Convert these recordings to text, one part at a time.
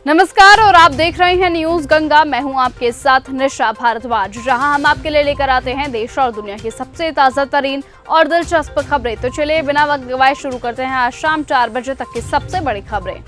नमस्कार और आप देख रहे हैं न्यूज गंगा। मैं हूं आपके साथ निशा भारद्वाज, जहां हम आपके लिए लेकर आते हैं देश और दुनिया की सबसे ताजा तरीन और दिलचस्प खबरें। तो चलिए बिना वक्त गवाए शुरू करते हैं आज शाम 4 बजे तक की सबसे बड़ी खबरें।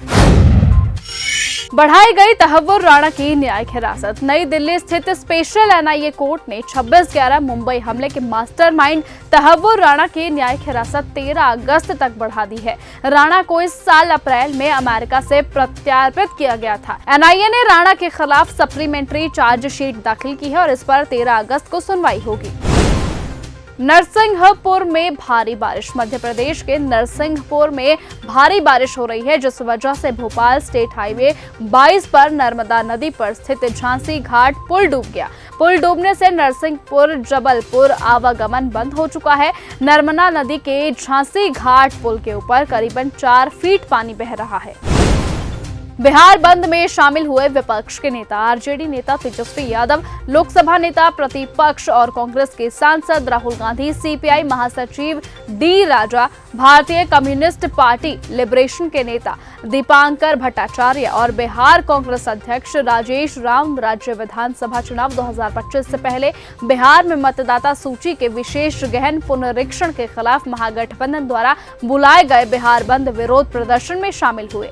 बढ़ाई गई तहव्वुर राणा की न्यायिक हिरासत। नई दिल्ली स्थित स्पेशल एनआईए कोर्ट ने 26/11 मुंबई हमले के मास्टरमाइंड तहव्वुर राणा की न्यायिक हिरासत 13 अगस्त तक बढ़ा दी है। राणा को इस साल अप्रैल में अमेरिका से प्रत्यार्पित किया गया था। एनआईए ने राणा के खिलाफ सप्लीमेंट्री चार्जशीट दाखिल की है और इस पर 13 अगस्त को सुनवाई होगी। नरसिंहपुर में भारी बारिश। मध्य प्रदेश के नरसिंहपुर में भारी बारिश हो रही है, जिस वजह से भोपाल स्टेट हाईवे 22 पर नर्मदा नदी पर स्थित झांसी घाट पुल डूब गया। पुल डूबने से नरसिंहपुर जबलपुर आवागमन बंद हो चुका है। नर्मदा नदी के झांसी घाट पुल के ऊपर करीबन 4 फीट पानी बह रहा है। बिहार बंद में शामिल हुए विपक्ष के नेता। आरजेडी नेता तेजस्वी यादव, लोकसभा नेता प्रतिपक्ष और कांग्रेस के सांसद राहुल गांधी, सीपीआई महासचिव डी राजा, भारतीय कम्युनिस्ट पार्टी लिबरेशन के नेता दीपांकर भट्टाचार्य और बिहार कांग्रेस अध्यक्ष राजेश राम राज्य विधानसभा चुनाव 2025 से पहले बिहार में मतदाता सूची के विशेष गहन पुनरीक्षण के खिलाफ महागठबंधन द्वारा बुलाए गए बिहार बंद विरोध प्रदर्शन में शामिल हुए।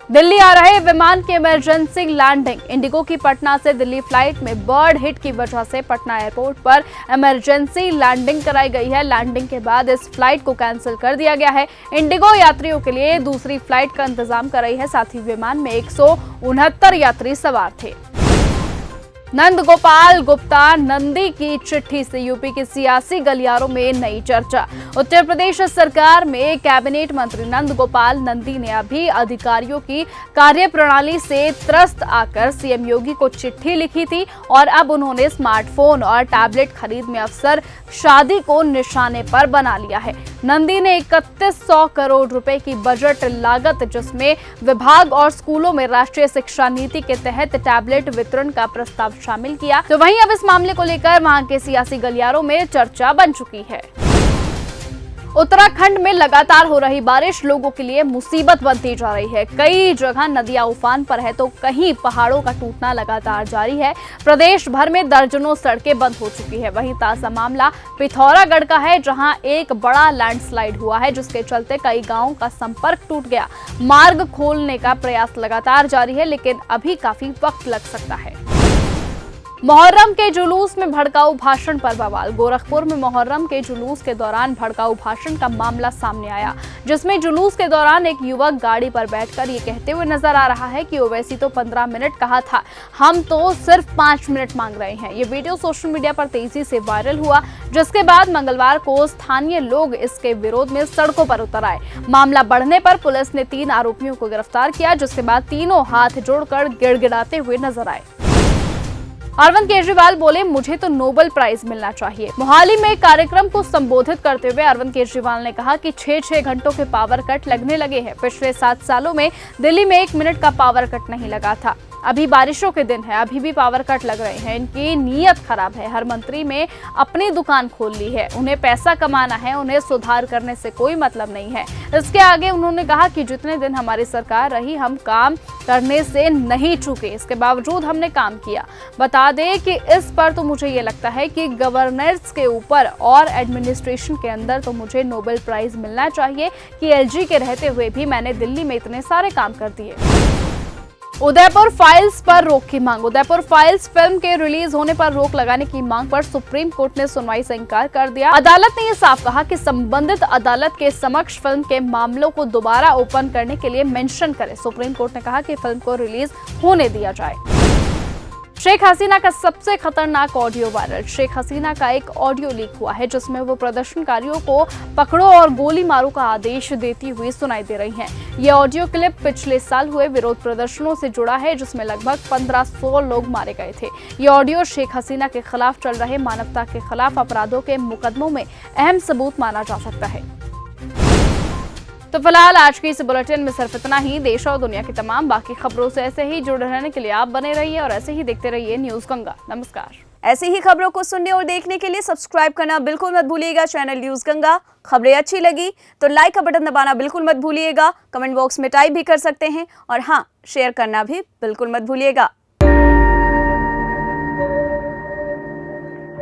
दिल्ली आ रहे विमान की इमरजेंसी लैंडिंग। इंडिगो की पटना से दिल्ली फ्लाइट में बर्ड हिट की वजह से पटना एयरपोर्ट पर इमरजेंसी लैंडिंग कराई गई है। लैंडिंग के बाद इस फ्लाइट को कैंसिल कर दिया गया है। इंडिगो यात्रियों के लिए दूसरी फ्लाइट का इंतजाम कर रही है। साथ ही विमान में 169 यात्री सवार थे। नंद गोपाल गुप्ता नंदी की चिट्ठी से यूपी के सियासी गलियारों में नई चर्चा। उत्तर प्रदेश सरकार में कैबिनेट मंत्री नंद गोपाल नंदी ने अभी अधिकारियों की कार्यप्रणाली से त्रस्त आकर सीएम योगी को चिट्ठी लिखी थी और अब उन्होंने स्मार्टफोन और टैबलेट खरीद में अफसर शादी को निशाने पर बना लिया है। नंदी ने 3100 करोड़ रुपए की बजट लागत, जिसमें विभाग और स्कूलों में राष्ट्रीय शिक्षा नीति के तहत टैबलेट वितरण का प्रस्ताव शामिल किया। तो वहीं अब इस मामले को लेकर वहां के सियासी गलियारों में चर्चा बन चुकी है। उत्तराखंड में लगातार हो रही बारिश लोगों के लिए मुसीबत बनती जा रही है। कई जगह नदियां उफान पर है तो कहीं पहाड़ों का टूटना लगातार जारी है। प्रदेश भर में दर्जनों सड़कें बंद हो चुकी है। वहीं ताजा मामला पिथौरागढ़ का है, जहां एक बड़ा लैंडस्लाइड हुआ है, जिसके चलते कई गांवों का संपर्क टूट गया। मार्ग खोलने का प्रयास लगातार जारी है, लेकिन अभी काफी वक्त लग सकता है। मुहर्रम के जुलूस में भड़काऊ भाषण पर बवाल। गोरखपुर में मुहर्रम के जुलूस के दौरान भड़काऊ भाषण का मामला सामने आया, जिसमें जुलूस के दौरान एक युवक गाड़ी पर बैठकर ये कहते हुए नजर आ रहा है कि ओवैसी तो 15 मिनट कहा था, हम तो सिर्फ 5 मिनट मांग रहे हैं। ये वीडियो सोशल मीडिया पर तेजी से वायरल हुआ, जिसके बाद मंगलवार को स्थानीय लोग इसके विरोध में सड़कों पर उतर आए। मामला बढ़ने पर पुलिस ने 3 आरोपियों को गिरफ्तार किया, जिसके बाद तीनों हाथ जोड़कर गिड़गिड़ाते हुए नजर आए। अरविंद केजरीवाल बोले, मुझे तो नोबेल प्राइज मिलना चाहिए। मोहाली में एक कार्यक्रम को संबोधित करते हुए अरविंद केजरीवाल ने कहा कि 6-6 घंटों के पावर कट लगने लगे हैं। पिछले 7 सालों में दिल्ली में 1 मिनट का पावर कट नहीं लगा था। अभी बारिशों के दिन है, अभी भी पावर कट लग रहे हैं। इनकी नीयत खराब है। हर मंत्री में अपनी दुकान खोल ली है, उन्हें पैसा कमाना है, उन्हें सुधार करने से कोई मतलब नहीं है। इसके आगे उन्होंने कहा कि जितने दिन हमारी सरकार रही, हम काम करने से नहीं चूके, इसके बावजूद हमने काम किया। बता दें कि इस पर तो मुझे ये लगता है कि गवर्नेंस के ऊपर और एडमिनिस्ट्रेशन के अंदर तो मुझे नोबेल प्राइज मिलना चाहिए कि एलजी के रहते हुए भी मैंने दिल्ली में इतने सारे काम कर दिए। उदयपुर फाइल्स पर रोक की मांग। उदयपुर फाइल्स फिल्म के रिलीज होने पर रोक लगाने की मांग पर सुप्रीम कोर्ट ने सुनवाई से इनकार कर दिया। अदालत ने यह साफ कहा कि संबंधित अदालत के समक्ष फिल्म के मामलों को दोबारा ओपन करने के लिए मेंशन करें। सुप्रीम कोर्ट ने कहा कि फिल्म को रिलीज होने दिया जाए। शेख हसीना का सबसे खतरनाक ऑडियो वायरल। शेख हसीना का एक ऑडियो लीक हुआ है, जिसमें वो प्रदर्शनकारियों को पकड़ो और गोली मारो का आदेश देती हुई सुनाई दे रही हैं। ये ऑडियो क्लिप पिछले साल हुए विरोध प्रदर्शनों से जुड़ा है, जिसमें लगभग 1500 लोग मारे गए थे। ये ऑडियो शेख हसीना के खिलाफ चल रहे मानवता के खिलाफ अपराधों के मुकदमों में अहम सबूत माना जा सकता है। तो फिलहाल आज की इस बुलेटिन में सिर्फ इतना ही। देश और दुनिया की तमाम बाकी खबरों से ऐसे ही जुड़े रहने के लिए आप बने रहिए और ऐसे ही देखते रहिए न्यूज गंगा। नमस्कार। ऐसी ही खबरों को सुनने और देखने के लिए सब्सक्राइब करना बिल्कुल मत भूलिएगा चैनल न्यूज गंगा। खबरें अच्छी लगी तो लाइक का बटन दबाना बिल्कुल मत भूलिएगा। कमेंट बॉक्स में टाइप भी कर सकते हैं और हाँ, शेयर करना भी बिल्कुल मत भूलिएगा।